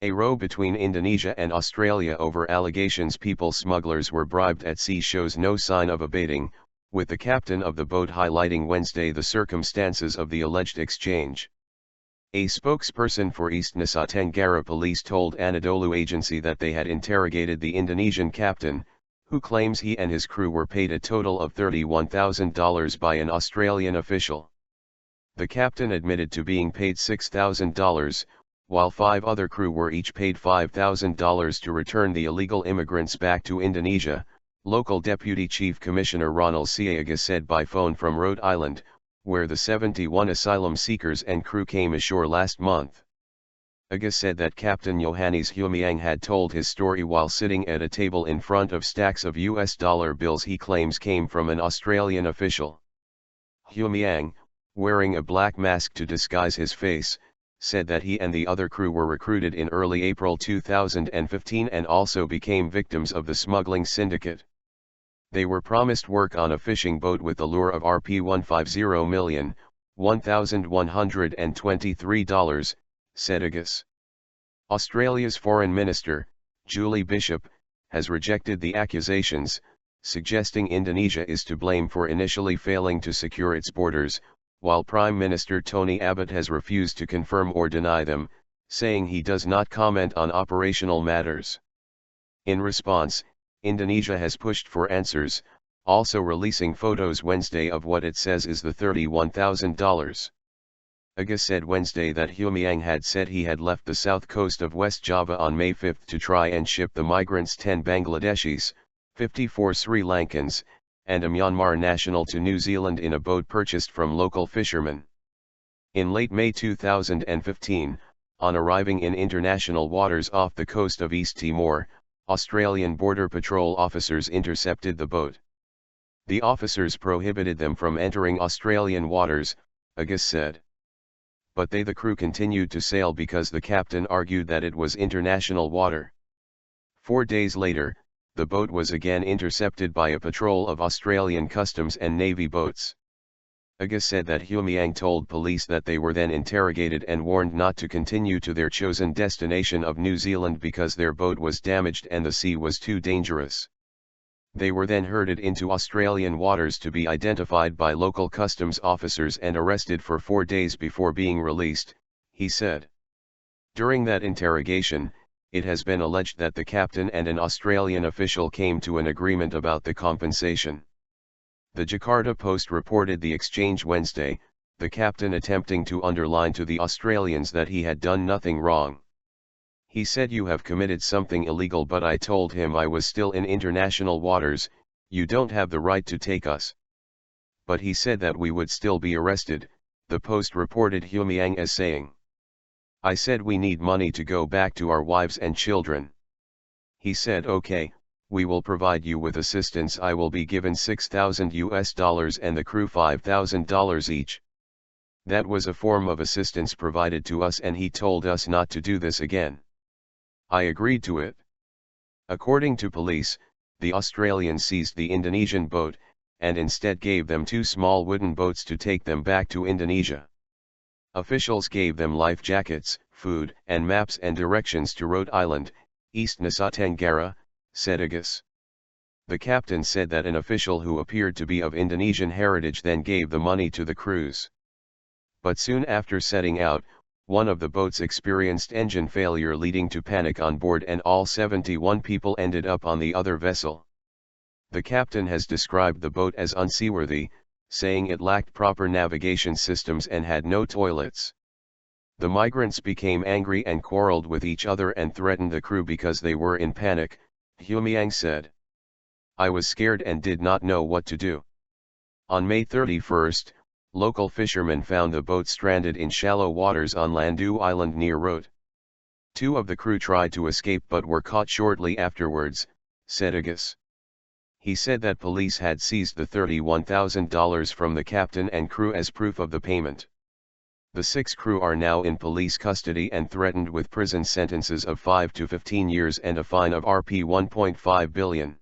A row between Indonesia and Australia over allegations people smugglers were bribed at sea shows no sign of abating, with the captain of the boat highlighting Wednesday the circumstances of the alleged exchange. A spokesperson for East Nusa Tenggara Police told Anadolu Agency that they had interrogated the Indonesian captain, who claims he and his crew were paid a total of $31,000 by an Australian official. The captain admitted to being paid $6,000, while 5 other crew were each paid $5,000 to return the illegal immigrants back to Indonesia, local Deputy Chief Commissioner Ronalzie Agus said by phone from Rote Island, where the 71 asylum seekers and crew came ashore last month. Agus said that Captain Yohanis Humiang had told his story while sitting at a table in front of stacks of US dollar bills he claims came from an Australian official. Humiang, wearing a black mask to disguise his face, said that he and the other crew were recruited in early April 2015 and also became victims of the smuggling syndicate. They were promised work on a fishing boat with the lure of Rp150 million, $1,123, said Agus. Australia's Foreign Minister, Julie Bishop, has rejected the accusations, suggesting Indonesia is to blame for initially failing to secure its borders, while Prime Minister Tony Abbott has refused to confirm or deny them, saying he does not comment on operational matters. In response, Indonesia has pushed for answers, also releasing photos Wednesday of what it says is the $31,000. Agus said Wednesday that Humiang had said he had left the south coast of West Java on May 5 to try and ship the migrants 10 Bangladeshis, 54 Sri Lankans, and a Myanmar national to New Zealand in a boat purchased from local fishermen. In late May 2015, on arriving in international waters off the coast of East Timor, Australian Border Patrol officers intercepted the boat. The officers prohibited them from entering Australian waters, Agus said. But the crew continued to sail because the captain argued that it was international water. 4 days later, the boat was again intercepted by a patrol of Australian Customs and Navy boats. Agus said that Humiang told police that they were then interrogated and warned not to continue to their chosen destination of New Zealand because their boat was damaged and the sea was too dangerous. They were then herded into Australian waters to be identified by local customs officers and arrested for 4 days before being released, he said. During that interrogation, it has been alleged that the captain and an Australian official came to an agreement about the compensation. The Jakarta Post reported the exchange Wednesday, the captain attempting to underline to the Australians that he had done nothing wrong. He said, "You have committed something illegal, but I told him I was still in international waters, you don't have the right to take us." But he said that we would still be arrested, the Post reported Humiang as saying. "I said we need money to go back to our wives and children." He said, "Okay, we will provide you with assistance. I will be given $6,000 and the crew $5,000 each." That was a form of assistance provided to us and he told us not to do this again. I agreed to it. According to police, the Australians seized the Indonesian boat, and instead gave them 2 small wooden boats to take them back to Indonesia. Officials gave them life jackets, food, and maps and directions to Rote Island, East Nusa Tenggara, said Agus. The captain said that an official who appeared to be of Indonesian heritage then gave the money to the crews. But soon after setting out, one of the boats experienced engine failure leading to panic on board and all 71 people ended up on the other vessel. The captain has described the boat as unseaworthy, saying it lacked proper navigation systems and had no toilets. The migrants became angry and quarreled with each other and threatened the crew because they were in panic, Humiang said. "I was scared and did not know what to do." On May 31, local fishermen found the boat stranded in shallow waters on Anadolu Island near Rote. 2 of the crew tried to escape but were caught shortly afterwards, said Agus. He said that police had seized the $31,000 from the captain and crew as proof of the payment. The 6 crew are now in police custody and threatened with prison sentences of 5 to 15 years and a fine of Rp1.5 billion.